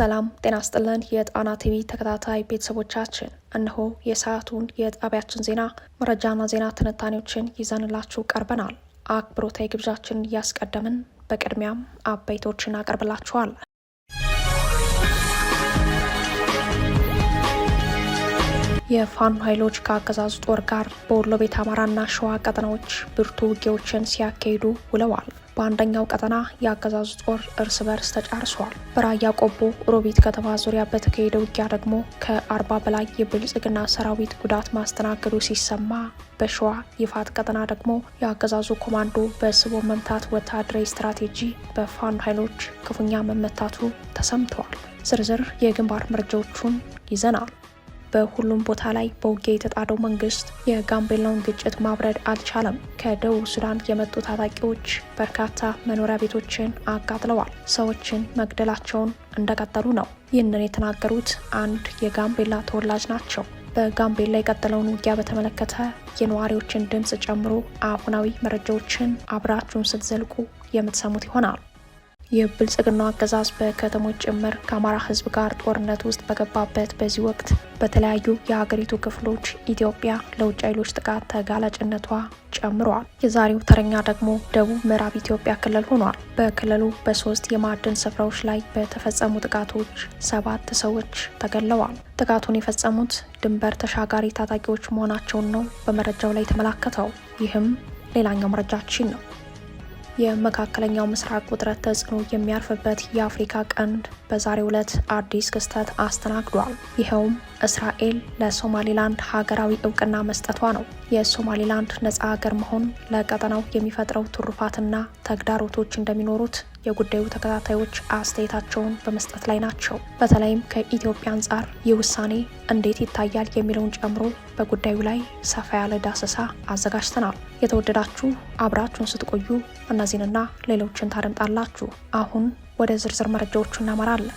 ሰላም ጤና ይስጥልን የጣና ቲቪ ተከታታይ ቤተሰቦቻችን፣ እነሆ የሰዓቱን የጣቢያችን ዜና መረጃና ዜና ትንታኔዎችን ይዘንላችሁ ቀርበናል። አክብሮታዊ ግብዣችን እያስቀደምን በቅድሚያም አበይቶችን አቀርብላችኋል። የፋኖ ኃይሎች ከአገዛዙ ጦር ጋር በወሎ ቤት አማራና ሸዋ ቀጠናዎች ብርቱ ውጊያዎችን ሲያካሂዱ ውለዋል። በአንደኛው ቀጠና የአገዛዙ ጦር እርስ በርስ ተጫርሷል። በራያ ቆቦ ሮቢት ከተማ ዙሪያ በተካሄደ ውጊያ ደግሞ ከ40 በላይ የብልጽግና ሰራዊት ጉዳት ማስተናገዱ ሲሰማ፣ በሸዋ ይፋት ቀጠና ደግሞ የአገዛዙ ኮማንዶ በስቦ መምታት ወታደራዊ ስትራቴጂ በፋኖ ኃይሎች ክፉኛ መመታቱ ተሰምተዋል። ዝርዝር የግንባር መረጃዎቹን ይዘናል። በሁሉም ቦታ ላይ በውጊያ የተጣደው መንግስት የጋምቤላውን ግጭት ማብረድ አልቻለም። ከደቡብ ሱዳን የመጡ ታጣቂዎች በርካታ መኖሪያ ቤቶችን አቃጥለዋል። ሰዎችን መግደላቸውን እንደቀጠሉ ነው። ይህንን የተናገሩት አንድ የጋምቤላ ተወላጅ ናቸው። በጋምቤላ የቀጠለውን ውጊያ በተመለከተ የነዋሪዎችን ድምፅ ጨምሮ አሁናዊ መረጃዎችን አብራችሁን ስትዘልቁ የምትሰሙት ይሆናል። የብልጽግናው አገዛዝ በከተሞች ጭምር ከአማራ ሕዝብ ጋር ጦርነት ውስጥ በገባበት በዚህ ወቅት በተለያዩ የሀገሪቱ ክፍሎች ኢትዮጵያ ለውጭ ኃይሎች ጥቃት ተጋላጭነቷ ጨምሯል። የዛሬው ተረኛ ደግሞ ደቡብ ምዕራብ ኢትዮጵያ ክልል ሆኗል። በክልሉ በ3 የማዕድን ስፍራዎች ላይ በተፈጸሙ ጥቃቶች 7 ሰዎች ተገድለዋል። ጥቃቱን የፈጸሙት ድንበር ተሻጋሪ ታጣቂዎች መሆናቸውን ነው በመረጃው ላይ የተመላከተው። ይህም ሌላኛው መረጃችን ነው። የመካከለኛው ምስራቅ ውጥረት ተጽዕኖ የሚያርፍበት የአፍሪካ ቀንድ በዛሬው ዕለት አዲስ ክስተት አስተናግዷል። ይኸውም እስራኤል ለሶማሊላንድ ሀገራዊ እውቅና መስጠቷ ነው። የሶማሊላንድ ነጻ ሀገር መሆን ለቀጠናው የሚፈጥረው ትሩፋትና ተግዳሮቶች እንደሚኖሩት የጉዳዩ ተከታታዮች አስተያየታቸውን በመስጠት ላይ ናቸው። በተለይም ከኢትዮጵያ አንጻር ይህ ውሳኔ እንዴት ይታያል የሚለውን ጨምሮ በጉዳዩ ላይ ሰፋ ያለ ዳሰሳ አዘጋጅተናል። የተወደዳችሁ አብራችሁን ስትቆዩ እነዚህንና ሌሎችን ታደምጣላችሁ። አሁን ወደ ዝርዝር መረጃዎቹ እናመራለን።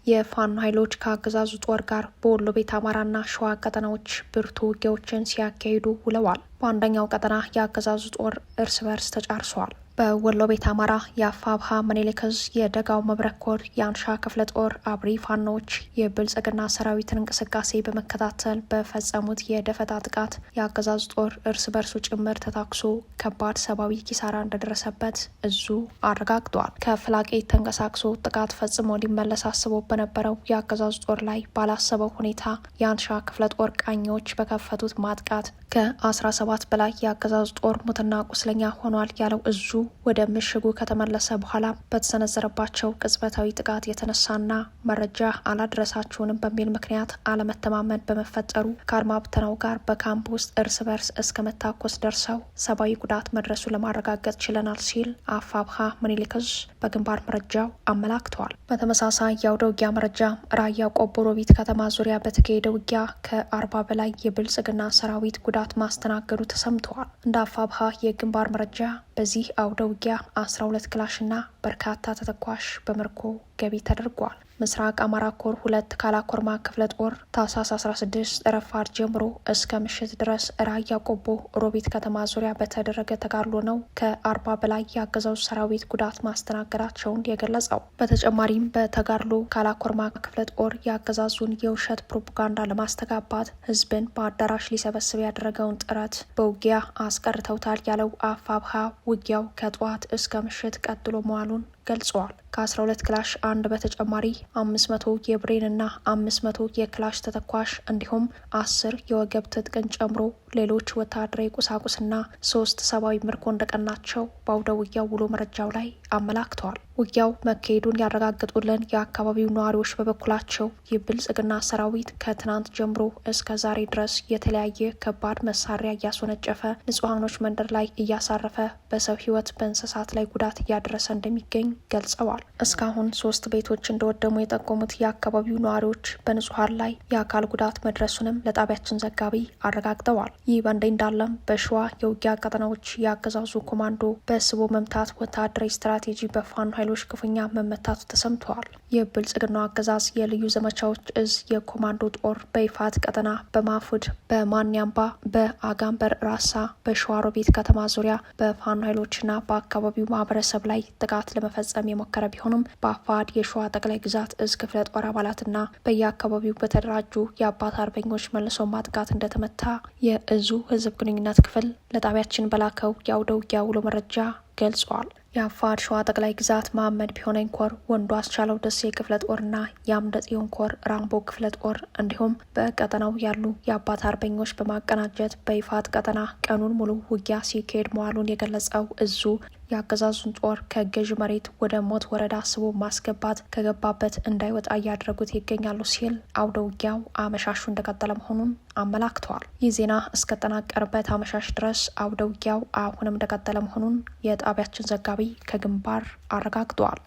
የፋኖ ኃይሎች ከአገዛዙ ጦር ጋር በወሎ ቤት አማራና ሸዋ ቀጠናዎች ብርቱ ውጊያዎችን ሲያካሂዱ ውለዋል። በአንደኛው ቀጠና የአገዛዙ ጦር እርስ በርስ ተጫርሷል። በወሎ ቤት አማራ የአፋብሃ ምኒልክ ዕዝ የደጋው መብረቅ ኮር የአንሻ ክፍለ ጦር አብሪ ፋኖዎች የብልጽግና ሰራዊትን እንቅስቃሴ በመከታተል በፈጸሙት የደፈጣ ጥቃት የአገዛዙ ጦር እርስ በርሱ ጭምር ተታኩሶ ከባድ ሰብአዊ ኪሳራ እንደደረሰበት እዙ አረጋግጧል። ከፍላቄት ተንቀሳቅሶ ጥቃት ፈጽሞ ሊመለስ አስቦ በነበረው የአገዛዙ ጦር ላይ ባላሰበው ሁኔታ የአንሻ ክፍለ ጦር ቃኞች በከፈቱት ማጥቃት ከ17 በላይ የአገዛዙ ጦር ሙትና ቁስለኛ ሆኗል ያለው እዙ ወደ ምሽጉ ከተመለሰ በኋላ በተሰነዘረባቸው ቅጽበታዊ ጥቃት የተነሳና መረጃ አላድረሳችሁንም በሚል ምክንያት አለመተማመን በመፈጠሩ ከአድማ ብተናው ጋር በካምፕ ውስጥ እርስ በርስ እስከ መታኮስ ደርሰው ሰብአዊ ጉዳት መድረሱ ለማረጋገጥ ችለናል ሲል አፋብሃ ምኒልክ ዕዝ በግንባር መረጃው አመላክተዋል። በተመሳሳይ የአውደ ውጊያ መረጃ ራያ ቆቦ ሮቢት ከተማ ዙሪያ በተካሄደ ውጊያ ከ40 በላይ የብልጽግና ሰራዊት ጉዳት ማስተናገዱ ተሰምተዋል። እንደ አፋብሃ የግንባር መረጃ በዚህ አውደ ውጊያ 12 ክላሽና በርካታ ተተኳሽ በምርኮ ገቢ ተደርጓል። ምስራቅ አማራ ኮር 2 ካላኮርማ ክፍለ ጦር ታህሳስ 16 ረፋድ ጀምሮ እስከ ምሽት ድረስ ራያ ቆቦ ሮቢት ከተማ ዙሪያ በተደረገ ተጋድሎ ነው ከ40 በላይ የአገዛዙ ሰራዊት ጉዳት ማስተናገዳቸውን የገለጸው። በተጨማሪም በተጋድሎ ካላኮርማ ክፍለ ጦር የአገዛዙን የውሸት ፕሮፓጋንዳ ለማስተጋባት ህዝብን በአዳራሽ ሊሰበስብ ያደረገውን ጥረት በውጊያ አስቀርተውታል ያለው አፋብሃ ውጊያው ከጠዋት እስከ ምሽት ቀጥሎ መዋሉን ገልጸዋል። ከ12 ክላሽ አንድ በተጨማሪ 500 የብሬንና 500 የክላሽ ተተኳሽ እንዲሁም 10 የወገብ ትጥቅን ጨምሮ ሌሎች ወታደራዊ ቁሳቁስና 3 ሰብአዊ ምርኮ እንደቀናቸው በአውደ ውጊያው ውሎ መረጃው ላይ አመላክተዋል። ውጊያው መካሄዱን ያረጋግጡልን የአካባቢው ነዋሪዎች በበኩላቸው የብልጽግና ሰራዊት ከትናንት ጀምሮ እስከ ዛሬ ድረስ የተለያየ ከባድ መሳሪያ እያስወነጨፈ ንጹሐኖች መንደር ላይ እያሳረፈ በሰው ህይወት በእንስሳት ላይ ጉዳት እያደረሰ እንደሚገኝ ገልጸዋል። እስካሁን 3 ቤቶች እንደወደሙ የጠቆሙት የአካባቢው ነዋሪዎች በንጹሐን ላይ የአካል ጉዳት መድረሱንም ለጣቢያችን ዘጋቢ አረጋግጠዋል። ይህ በእንዲህ እንዳለም በሸዋ የውጊያ ቀጠናዎች የአገዛዙ ኮማንዶ በስቦ መምታት ወታደራዊ ስትራቴጂ በፋኖ ኃይሎች ክፉኛ መመታቱ ተሰምተዋል። የብልጽግናው አገዛዝ የልዩ ዘመቻዎች እዝ የኮማንዶ ጦር በይፋት ቀጠና በማፉድ በማንያምባ በአጋምበር ራሳ በሸዋሮቢት ከተማ ዙሪያ በፋኖ ኃይሎችና በአካባቢው ማህበረሰብ ላይ ጥቃት ለመፈጸም የሞከረ ቢሆንም በአፋድ የሸዋ ጠቅላይ ግዛት እዝ ክፍለ ጦር አባላትና በየአካባቢው በተደራጁ የአባት አርበኞች መልሶ ማጥቃት እንደተመታ የእዙ ህዝብ ግንኙነት ክፍል ለጣቢያችን በላከው የአውደ ውጊያ ውሎ መረጃ ገልጿል። የአፋድ ሸዋ ጠቅላይ ግዛት መሐመድ ቢሆነኝ ኮር ወንዱ አስቻለው ደሴ ክፍለ ጦርና የአምደ ጽዮን ኮር ራምቦ ክፍለ ጦር እንዲሁም በቀጠናው ያሉ የአባት አርበኞች በማቀናጀት በይፋት ቀጠና ቀኑን ሙሉ ውጊያ ሲካሄድ መዋሉን የገለጸው እዙ የአገዛዙን ጦር ከገዥ መሬት ወደ ሞት ወረዳ ስቦ ማስገባት ከገባበት እንዳይወጣ እያደረጉት ይገኛሉ ሲል አውደ ውጊያው አመሻሹ እንደቀጠለ መሆኑን አመላክተዋል። ይህ ዜና እስከጠናቀርበት አመሻሽ ድረስ አውደ ውጊያው አሁንም እንደቀጠለ መሆኑን የጣቢያችን ዘጋቢ ከግንባር አረጋግጧል።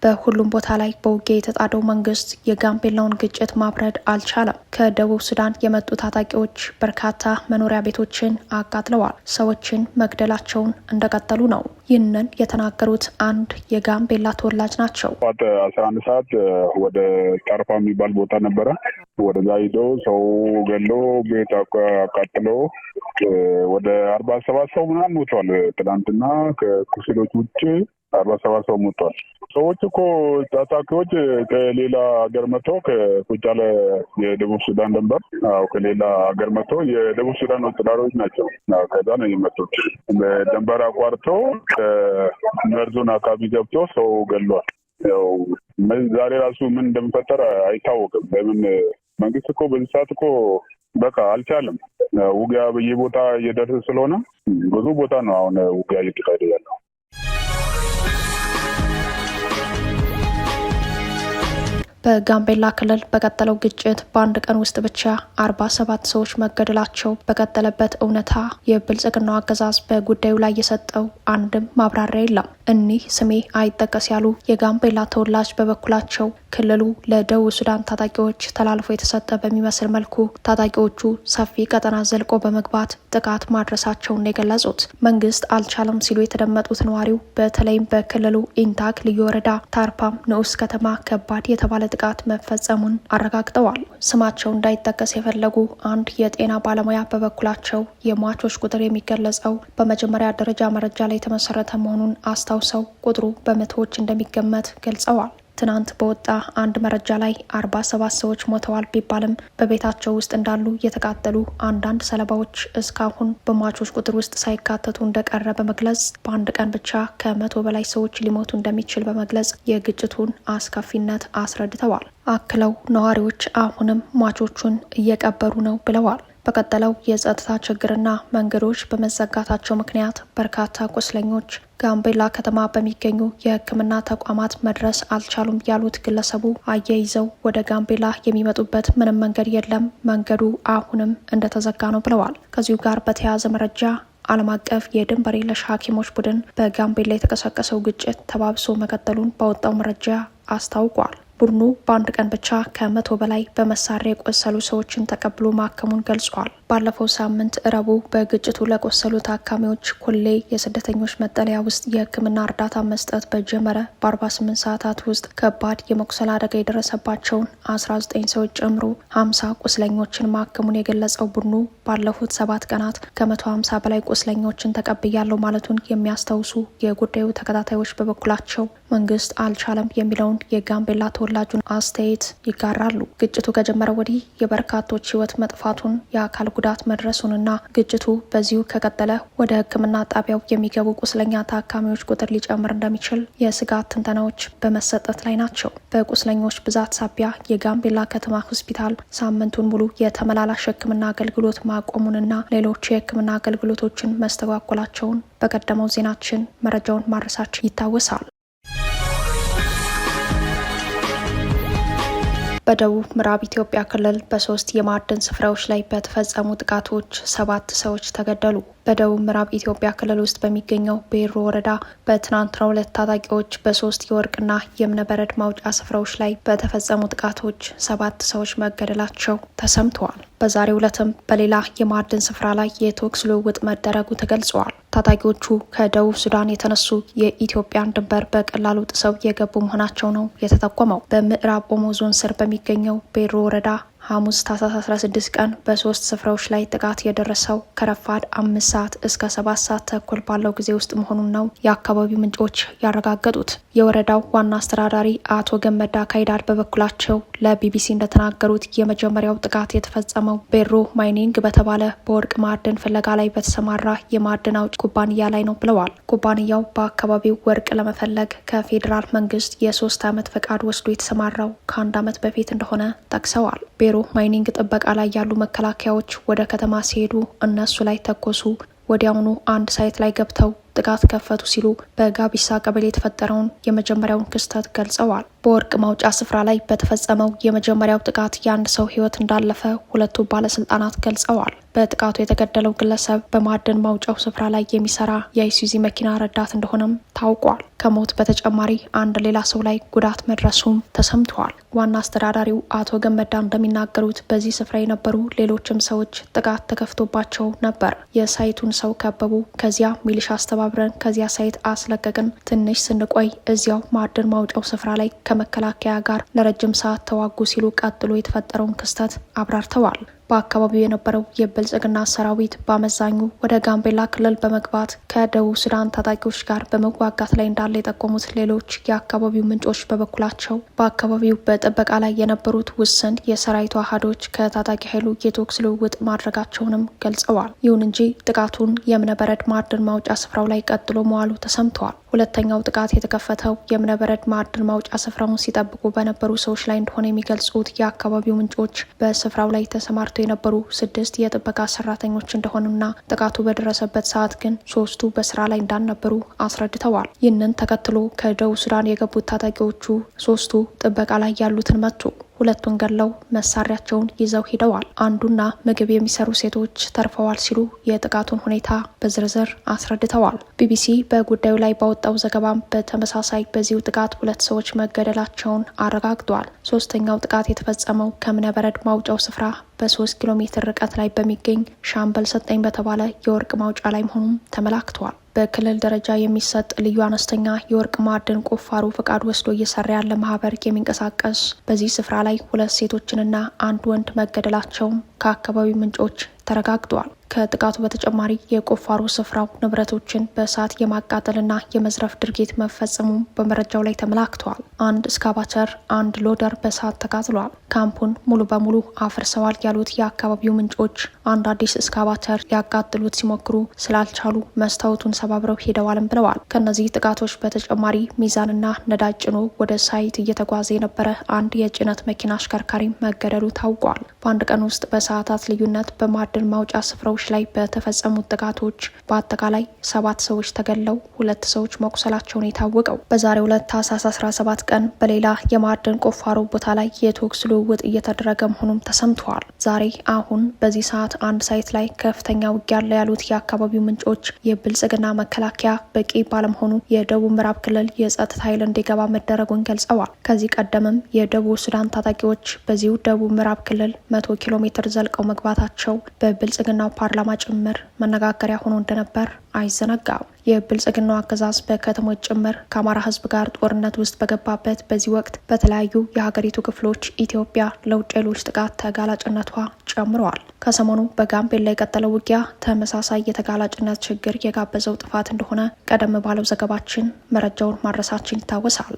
በሁሉም ቦታ ላይ በውጊያ የተጣደው መንግስት የጋምቤላውን ግጭት ማብረድ አልቻለም። ከደቡብ ሱዳን የመጡ ታጣቂዎች በርካታ መኖሪያ ቤቶችን አቃጥለዋል። ሰዎችን መግደላቸውን እንደቀጠሉ ነው። ይህንን የተናገሩት አንድ የጋምቤላ ተወላጅ ናቸው። 11 ሰዓት ወደ ጠርፋ የሚባል ቦታ ነበረ። ወደዛ ሂደው ሰው ገሎ ቤት አቃጥሎ ወደ 47 ሰው ምናምን ሞቷል። ትናንትና ከቁስሎች ውጭ 47 ሰው ሞቷል። ሰዎች እኮ ታጣቂዎች ከሌላ ሀገር መጥተው ከቁጫለ የደቡብ ሱዳን ድንበር ከሌላ ሀገር መጥተው የደቡብ ሱዳን ወታደሮች ናቸው። ከዛ ነው የመጡት። በድንበር አቋርጠው ከመርዞን አካባቢ ገብተው ሰው ገሏል። ያው ዛሬ ራሱ ምን እንደሚፈጠር አይታወቅም። ለምን መንግስት እኮ በዚህ ሰዓት እኮ በቃ አልቻለም። ውጊያ በየቦታ እየደረሰ ስለሆነ ብዙ ቦታ ነው አሁን ውጊያ እየተካሄደ ያለው። በጋምቤላ ክልል በቀጠለው ግጭት በአንድ ቀን ውስጥ ብቻ 47 ሰዎች መገደላቸው በቀጠለበት እውነታ የብልጽግናው አገዛዝ በጉዳዩ ላይ የሰጠው አንድም ማብራሪያ የለም። እኒህ ስሜ አይጠቀስ ያሉ የጋምቤላ ተወላጅ በበኩላቸው ክልሉ ለደቡብ ሱዳን ታጣቂዎች ተላልፎ የተሰጠ በሚመስል መልኩ ታጣቂዎቹ ሰፊ ቀጠና ዘልቆ በመግባት ጥቃት ማድረሳቸውን የገለጹት መንግስት አልቻለም ሲሉ የተደመጡት ነዋሪው በተለይም በክልሉ ኢንታክ ልዩ ወረዳ ታርፓም ንዑስ ከተማ ከባድ የተባለ ጥቃት መፈጸሙን አረጋግጠዋል። ስማቸው እንዳይጠቀስ የፈለጉ አንድ የጤና ባለሙያ በበኩላቸው የሟቾች ቁጥር የሚገለጸው በመጀመሪያ ደረጃ መረጃ ላይ የተመሰረተ መሆኑን አስታውሰው ቁጥሩ በመቶዎች እንደሚገመት ገልጸዋል። ትናንት በወጣ አንድ መረጃ ላይ 47 ሰዎች ሞተዋል ቢባልም በቤታቸው ውስጥ እንዳሉ የተቃጠሉ አንዳንድ ሰለባዎች እስካሁን በሟቾች ቁጥር ውስጥ ሳይካተቱ እንደቀረ በመግለጽ በአንድ ቀን ብቻ ከ100 በላይ ሰዎች ሊሞቱ እንደሚችል በመግለጽ የግጭቱን አስከፊነት አስረድተዋል። አክለው ነዋሪዎች አሁንም ሟቾቹን እየቀበሩ ነው ብለዋል። በቀጠለው የጸጥታ ችግርና መንገዶች በመዘጋታቸው ምክንያት በርካታ ቁስለኞች ጋምቤላ ከተማ በሚገኙ የሕክምና ተቋማት መድረስ አልቻሉም ያሉት ግለሰቡ አያይዘው ወደ ጋምቤላ የሚመጡበት ምንም መንገድ የለም፣ መንገዱ አሁንም እንደተዘጋ ነው ብለዋል። ከዚሁ ጋር በተያያዘ መረጃ ዓለም አቀፍ የድንበር የለሽ ሐኪሞች ቡድን በጋምቤላ የተቀሰቀሰው ግጭት ተባብሶ መቀጠሉን ባወጣው መረጃ አስታውቋል። ቡድኑ በአንድ ቀን ብቻ ከ100 በላይ በመሳሪያ የቆሰሉ ሰዎችን ተቀብሎ ማከሙን ገልጿል። ባለፈው ሳምንት ረቡዕ በግጭቱ ለቆሰሉ ታካሚዎች ኮሌ የስደተኞች መጠለያ ውስጥ የሕክምና እርዳታ መስጠት በጀመረ በ48 ሰዓታት ውስጥ ከባድ የመቁሰል አደጋ የደረሰባቸውን 19 ሰዎች ጨምሮ 50 ቁስለኞችን ማከሙን የገለጸው ቡድኑ ባለፉት 7 ቀናት ከ150 በላይ ቁስለኞችን ተቀብያለሁ ማለቱን የሚያስታውሱ የጉዳዩ ተከታታዮች በበኩላቸው መንግስት አልቻለም የሚለውን የጋምቤላ ተወላጁን አስተያየት ይጋራሉ። ግጭቱ ከጀመረ ወዲህ የበርካቶች ሕይወት መጥፋቱን የአካል ጉዳት መድረሱንና ግጭቱ በዚሁ ከቀጠለ ወደ ሕክምና ጣቢያው የሚገቡ ቁስለኛ ታካሚዎች ቁጥር ሊጨምር እንደሚችል የስጋት ትንተናዎች በመሰጠት ላይ ናቸው። በቁስለኞች ብዛት ሳቢያ የጋምቤላ ከተማ ሆስፒታል ሳምንቱን ሙሉ የተመላላሽ ሕክምና አገልግሎት ማቆሙንና ሌሎች የሕክምና አገልግሎቶችን መስተጓጎላቸውን በቀደመው ዜናችን መረጃውን ማድረሳችን ይታወሳል። በደቡብ ምዕራብ ኢትዮጵያ ክልል በ3 የማዕድን ስፍራዎች ላይ በተፈጸሙ ጥቃቶች 7 ሰዎች ተገደሉ። በደቡብ ምዕራብ ኢትዮጵያ ክልል ውስጥ በሚገኘው ቤሮ ወረዳ በትናንትናው ዕለት ታጣቂዎች በ3 የወርቅና የእብነበረድ ማውጫ ስፍራዎች ላይ በተፈጸሙ ጥቃቶች 7 ሰዎች መገደላቸው ተሰምተዋል። በዛሬው ዕለትም በሌላ የማዕድን ስፍራ ላይ የተኩስ ልውውጥ መደረጉ ተገልጿል። ታጣቂዎቹ ከደቡብ ሱዳን የተነሱ የኢትዮጵያን ድንበር በቀላሉ ጥሰው የገቡ መሆናቸው ነው የተጠቆመው። በምዕራብ ኦሞ ዞን ስር በሚገኘው ቤሮ ወረዳ ሐሙስ ታህሳስ 16 ቀን በ3 ስፍራዎች ላይ ጥቃት የደረሰው ከረፋድ 5 ሰዓት እስከ 7 ሰዓት ተኩል ባለው ጊዜ ውስጥ መሆኑን ነው የአካባቢው ምንጮች ያረጋገጡት። የወረዳው ዋና አስተዳዳሪ አቶ ገመዳ ካይዳድ በበኩላቸው ለቢቢሲ እንደተናገሩት የመጀመሪያው ጥቃት የተፈጸመው ቤሮ ማይኒንግ በተባለ በወርቅ ማዕድን ፍለጋ ላይ በተሰማራ የማዕድን አውጭ ኩባንያ ላይ ነው ብለዋል። ኩባንያው በአካባቢው ወርቅ ለመፈለግ ከፌዴራል መንግስት የ3 ዓመት ፈቃድ ወስዶ የተሰማራው ከ1 ዓመት በፊት እንደሆነ ጠቅሰዋል። ቤሮ ማይኒንግ ጥበቃ ላይ ያሉ መከላከያዎች ወደ ከተማ ሲሄዱ እነሱ ላይ ተኮሱ። ወዲያውኑ አንድ ሳይት ላይ ገብተው ጥቃት ከፈቱ ሲሉ በጋቢሳ ቀበሌ የተፈጠረውን የመጀመሪያውን ክስተት ገልጸዋል። በወርቅ ማውጫ ስፍራ ላይ በተፈጸመው የመጀመሪያው ጥቃት የአንድ ሰው ሕይወት እንዳለፈ ሁለቱ ባለስልጣናት ገልጸዋል። በጥቃቱ የተገደለው ግለሰብ በማዕድን ማውጫው ስፍራ ላይ የሚሰራ የአይሱዚ መኪና ረዳት እንደሆነም ታውቋል። ከሞት በተጨማሪ አንድ ሌላ ሰው ላይ ጉዳት መድረሱም ተሰምተዋል። ዋና አስተዳዳሪው አቶ ገመዳ እንደሚናገሩት በዚህ ስፍራ የነበሩ ሌሎችም ሰዎች ጥቃት ተከፍቶባቸው ነበር። የሳይቱን ሰው ከበቡ። ከዚያ ሚሊሻ አስተባብረን ከዚያ ሳይት አስለቀቅን። ትንሽ ስንቆይ እዚያው ማዕድን ማውጫው ስፍራ ላይ ከመከላከያ ጋር ለረጅም ሰዓት ተዋጉ ሲሉ ቀጥሎ የተፈጠረውን ክስተት አብራርተዋል። በአካባቢው የነበረው የብልጽግና ሰራዊት በአመዛኙ ወደ ጋምቤላ ክልል በመግባት ከደቡብ ሱዳን ታጣቂዎች ጋር በመዋጋት ላይ እንዳለ የጠቆሙት ሌሎች የአካባቢው ምንጮች በበኩላቸው በአካባቢው በጥበቃ ላይ የነበሩት ውስን የሰራዊቱ አሃዶች ከታጣቂ ኃይሉ የተኩስ ልውውጥ ማድረጋቸውንም ገልጸዋል። ይሁን እንጂ ጥቃቱን የእብነበረድ ማዕድን ማውጫ ስፍራው ላይ ቀጥሎ መዋሉ ተሰምተዋል። ሁለተኛው ጥቃት የተከፈተው የእብነበረድ ማዕድን ማውጫ ስፍራውን ሲጠብቁ በነበሩ ሰዎች ላይ እንደሆነ የሚገልጹት የአካባቢው ምንጮች በስፍራው ላይ ተሰማርተው የነበሩ 6 የጥበቃ ሰራተኞች እንደሆኑና ጥቃቱ በደረሰበት ሰዓት ግን 3ቱ በስራ ላይ እንዳልነበሩ አስረድተዋል። ይህንን ተከትሎ ከደቡብ ሱዳን የገቡት ታጣቂዎቹ 3ቱ ጥበቃ ላይ ያሉትን መቱ። 2ቱን ገለው መሳሪያቸውን ይዘው ሂደዋል። አንዱና ምግብ የሚሰሩ ሴቶች ተርፈዋል ሲሉ የጥቃቱን ሁኔታ በዝርዝር አስረድተዋል። ቢቢሲ በጉዳዩ ላይ ባወጣው ዘገባም በተመሳሳይ በዚሁ ጥቃት 2 ሰዎች መገደላቸውን አረጋግጧል። 3ኛው ጥቃት የተፈጸመው ከእብነበረድ ማውጫው ስፍራ በ3 ኪሎ ሜትር ርቀት ላይ በሚገኝ ሻምበል ሰጠኝ በተባለ የወርቅ ማውጫ ላይ መሆኑም ተመላክቷል። በክልል ደረጃ የሚሰጥ ልዩ አነስተኛ የወርቅ ማዕድን ቁፋሮ ፈቃድ ወስዶ እየሰራ ያለ ማህበር የሚንቀሳቀስ በዚህ ስፍራ ላይ 2 ሴቶችንና 1 ወንድ መገደላቸውም ከአካባቢው ምንጮች ተረጋግጧል። ከጥቃቱ በተጨማሪ የቁፋሮ ስፍራው ንብረቶችን በእሳት የማቃጠልና የመዝረፍ ድርጊት መፈጸሙም በመረጃው ላይ ተመላክቷል። 1 እስካቫተር፣ 1 ሎደር በእሳት ተቃጥሏል። ካምፑን ሙሉ በሙሉ አፍርሰዋል ያሉት የአካባቢው ምንጮች አንድ አዲስ እስካቫተር ሊያቃጥሉት ሲሞክሩ ስላልቻሉ መስታወቱን ሰባብረው ሄደዋልም ብለዋል። ከነዚህ ጥቃቶች በተጨማሪ ሚዛንና ነዳጅ ጭኖ ወደ ሳይት እየተጓዘ የነበረ አንድ የጭነት መኪና አሽከርካሪ መገደሉ ታውቋል። በአንድ ቀን ውስጥ በሰዓታት ልዩነት በማዕድን ማውጫ ስፍራዎች ላይ በተፈጸሙት ጥቃቶች በአጠቃላይ 7 ሰዎች ተገድለው 2 ሰዎች መቁሰላቸውን የታወቀው በዛሬው ዕለት ታህሳስ 17 ቀን በሌላ የማዕድን ቁፋሮ ቦታ ላይ የተኩስ ልውውጥ እየተደረገ መሆኑም ተሰምተዋል። ዛሬ አሁን በዚህ ሰዓት አንድ ሳይት ላይ ከፍተኛ ውጊያ አለ ያሉት የአካባቢው ምንጮች የብልጽግና መከላከያ በቂ ባለመሆኑ የደቡብ ምዕራብ ክልል የጸጥታ ኃይል እንዲገባ መደረጉን ገልጸዋል። ከዚህ ቀደምም የደቡብ ሱዳን ታጣቂዎች በዚሁ ደቡብ ምዕራብ ክልል 100 ኪሎ ሜትር ዘልቀው መግባታቸው በብልጽግናው ፓርላማ ጭምር መነጋገሪያ ሆኖ እንደነበር አይዘነጋም። የብልጽግናው አገዛዝ በከተሞች ጭምር ከአማራ ሕዝብ ጋር ጦርነት ውስጥ በገባበት በዚህ ወቅት በተለያዩ የሀገሪቱ ክፍሎች ኢትዮጵያ ለውጭ ኃይሎች ጥቃት ተጋላጭነቷ ጨምረዋል። ከሰሞኑ በጋምቤላ የቀጠለው ውጊያ ተመሳሳይ የተጋላጭነት ችግር የጋበዘው ጥፋት እንደሆነ ቀደም ባለው ዘገባችን መረጃውን ማድረሳችን ይታወሳል።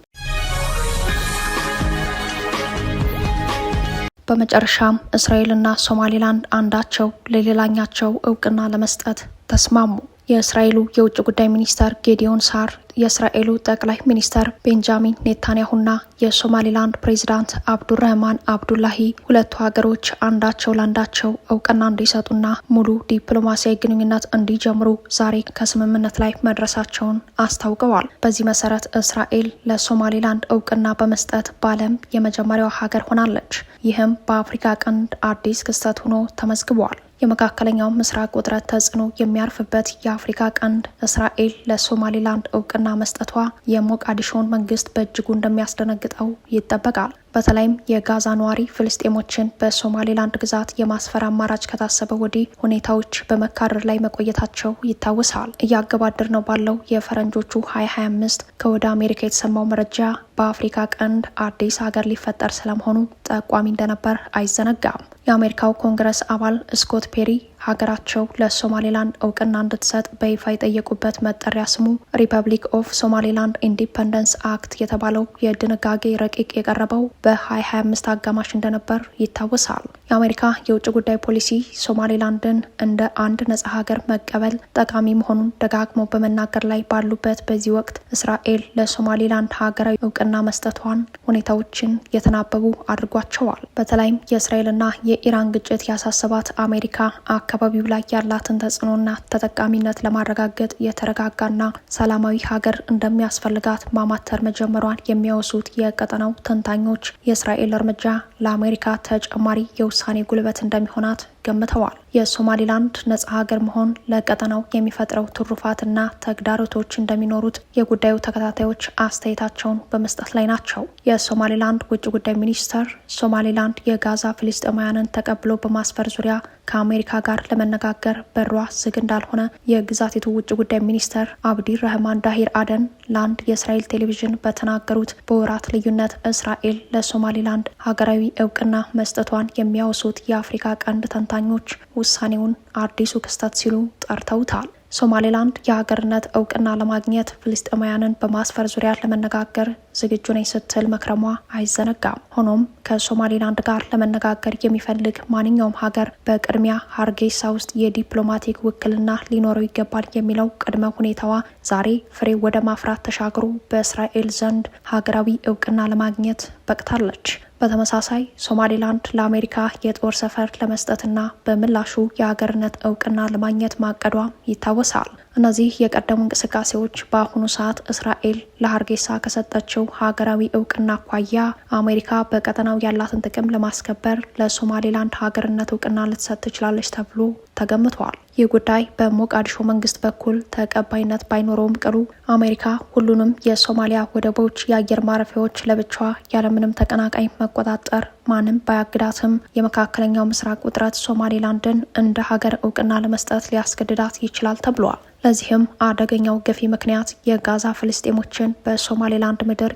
በመጨረሻም እስራኤልና ሶማሌላንድ አንዳቸው ለሌላኛቸው እውቅና ለመስጠት ተስማሙ። የእስራኤሉ የውጭ ጉዳይ ሚኒስተር ጌዲዮን ሳር የእስራኤሉ ጠቅላይ ሚኒስተር ቤንጃሚን ኔታንያሁና የሶማሊላንድ ፕሬዚዳንት አብዱራህማን አብዱላሂ ሁለቱ ሀገሮች አንዳቸው ለአንዳቸው እውቅና እንዲሰጡና ሙሉ ዲፕሎማሲያዊ ግንኙነት እንዲጀምሩ ዛሬ ከስምምነት ላይ መድረሳቸውን አስታውቀዋል። በዚህ መሰረት እስራኤል ለሶማሊላንድ እውቅና በመስጠት በዓለም የመጀመሪያው ሀገር ሆናለች። ይህም በአፍሪካ ቀንድ አዲስ ክስተት ሆኖ ተመዝግቧል። የመካከለኛው ምስራቅ ውጥረት ተጽዕኖ የሚያርፍበት የአፍሪካ ቀንድ እስራኤል ለሶማሌላንድ እውቅና መስጠቷ የሞቃዲሾን መንግስት በእጅጉ እንደሚያስደነግጠው ይጠበቃል። በተለይም የጋዛ ነዋሪ ፍልስጤሞችን በሶማሌላንድ ግዛት የማስፈር አማራጭ ከታሰበ ወዲህ ሁኔታዎች በመካረር ላይ መቆየታቸው ይታወሳል። እያገባደር ነው ባለው የፈረንጆቹ 2025 ከወደ አሜሪካ የተሰማው መረጃ በአፍሪካ ቀንድ አዲስ ሀገር ሊፈጠር ስለመሆኑ ጠቋሚ እንደነበር አይዘነጋም። የአሜሪካው ኮንግረስ አባል ስኮት ፔሪ ሀገራቸው ለሶማሌላንድ እውቅና እንድትሰጥ በይፋ የጠየቁበት መጠሪያ ስሙ ሪፐብሊክ ኦፍ ሶማሌላንድ ኢንዲፐንደንስ አክት የተባለው የድንጋጌ ረቂቅ የቀረበው በ2025 አጋማሽ እንደነበር ይታወሳል። የአሜሪካ የውጭ ጉዳይ ፖሊሲ ሶማሌላንድን እንደ አንድ ነጻ ሀገር መቀበል ጠቃሚ መሆኑን ደጋግመው በመናገር ላይ ባሉበት በዚህ ወቅት እስራኤል ለሶማሌላንድ ሀገራዊ እውቅና መስጠቷን ሁኔታዎችን የተናበቡ አድርጓቸዋል። በተለይም የእስራኤልና የኢራን ግጭት ያሳሰባት አሜሪካ አካባቢው ላይ ያላትን ተጽዕኖና ተጠቃሚነት ለማረጋገጥ የተረጋጋና ሰላማዊ ሀገር እንደሚያስፈልጋት ማማተር መጀመሯን የሚያወሱት የቀጠናው ተንታኞች የእስራኤል እርምጃ ለአሜሪካ ተጨማሪ የውሳኔ ጉልበት እንደሚሆናት ገምተዋል። የሶማሊላንድ ነጻ ሀገር መሆን ለቀጠናው የሚፈጥረው ትሩፋትና ተግዳሮቶች እንደሚኖሩት የጉዳዩ ተከታታዮች አስተያየታቸውን በመስጠት ላይ ናቸው። የሶማሊላንድ ውጭ ጉዳይ ሚኒስተር ሶማሊላንድ የጋዛ ፍልስጤማውያንን ተቀብሎ በማስፈር ዙሪያ ከአሜሪካ ጋር ለመነጋገር በሯ ዝግ እንዳልሆነ የግዛቲቱ ውጭ ጉዳይ ሚኒስተር አብዲ ረህማን ዳሂር አደን ለአንድ የእስራኤል ቴሌቪዥን በተናገሩት በወራት ልዩነት እስራኤል ለሶማሊላንድ ሀገራዊ እውቅና መስጠቷን የሚያወሱት የአፍሪካ ቀንድ ተንታኞች ውሳኔውን አዲሱ ክስተት ሲሉ ጠርተውታል። ሶማሌላንድ የሀገርነት እውቅና ለማግኘት ፍልስጤማውያንን በማስፈር ዙሪያ ለመነጋገር ዝግጁ ነኝ ስትል መክረሟ አይዘነጋም። ሆኖም ከሶማሌላንድ ጋር ለመነጋገር የሚፈልግ ማንኛውም ሀገር በቅድሚያ ሀርጌሳ ውስጥ የዲፕሎማቲክ ውክልና ሊኖረው ይገባል የሚለው ቅድመ ሁኔታዋ ዛሬ ፍሬ ወደ ማፍራት ተሻግሮ በእስራኤል ዘንድ ሀገራዊ እውቅና ለማግኘት በቅታለች። በተመሳሳይ ሶማሌላንድ ለአሜሪካ የጦር ሰፈር ለመስጠትና በምላሹ የሀገርነት እውቅና ለማግኘት ማቀዷ ይታወሳል። እነዚህ የቀደሙ እንቅስቃሴዎች በአሁኑ ሰዓት እስራኤል ለሀርጌሳ ከሰጠችው ሀገራዊ እውቅና አኳያ አሜሪካ በቀጠናው ያላትን ጥቅም ለማስከበር ለሶማሌላንድ ሀገርነት እውቅና ልትሰጥ ትችላለች ተብሎ ተገምቷል። ይህ ጉዳይ በሞቃዲሾ መንግስት በኩል ተቀባይነት ባይኖረውም ቅሉ አሜሪካ ሁሉንም የሶማሊያ ወደቦች፣ የአየር ማረፊያዎች ለብቻዋ ያለምንም ተቀናቃኝ መቆጣጠር ማንም ባያግዳትም የመካከለኛው ምስራቅ ውጥረት ሶማሌላንድን እንደ ሀገር እውቅና ለመስጠት ሊያስገድዳት ይችላል ተብሏል። ለዚህም አደገኛው ገፊ ምክንያት የጋዛ ፍልስጤሞችን በሶማሌላንድ ምድር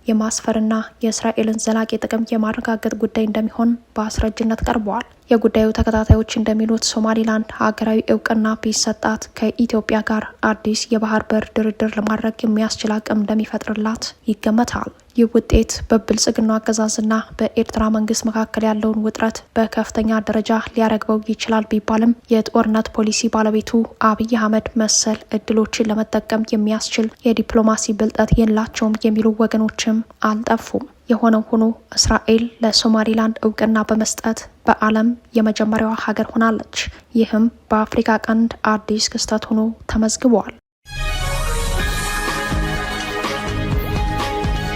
የማስፈርና የእስራኤልን ዘላቂ ጥቅም የማረጋገጥ ጉዳይ እንደሚሆን በአስረጅነት ቀርበዋል። የጉዳዩ ተከታታዮች እንደሚሉት ሶማሌላንድ ሀገራዊ እውቅና ቢሰጣት ከኢትዮጵያ ጋር አዲስ የባህር በር ድርድር ለማድረግ የሚያስችል አቅም እንደሚፈጥርላት ይገመታል። ይህ ውጤት በብልጽግናው አገዛዝና በኤርትራ መንግስት መካከል ያለውን ውጥረት በከፍተኛ ደረጃ ሊያረግበው ይችላል ቢባልም የጦርነት ፖሊሲ ባለቤቱ አብይ አህመድ መሰል እድሎችን ለመጠቀም የሚያስችል የዲፕሎማሲ ብልጠት የላቸውም የሚሉ ወገኖችም አልጠፉም። የሆነው ሆኖ እስራኤል ለሶማሌላንድ እውቅና በመስጠት በዓለም የመጀመሪያዋ ሀገር ሆናለች። ይህም በአፍሪካ ቀንድ አዲስ ክስተት ሆኖ ተመዝግቧል።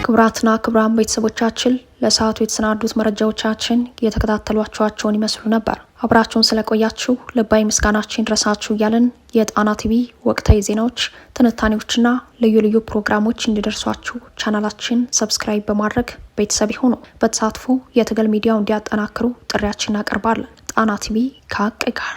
ክቡራትና ክቡራን ቤተሰቦቻችን ለሰዓቱ የተሰናዱት መረጃዎቻችን የተከታተሏቸዋቸውን ይመስሉ ነበር። አብራችሁን ስለቆያችሁ ልባዊ ምስጋናችን ድረሳችሁ እያልን የጣና ቲቪ ወቅታዊ ዜናዎች፣ ትንታኔዎችና ልዩ ልዩ ፕሮግራሞች እንዲደርሷችሁ ቻናላችን ሰብስክራይብ በማድረግ ቤተሰብ ይሁኑ። በተሳትፎ የትግል ሚዲያው እንዲያጠናክሩ ጥሪያችን እናቀርባለን። ጣና ቲቪ ከሀቅ ጋር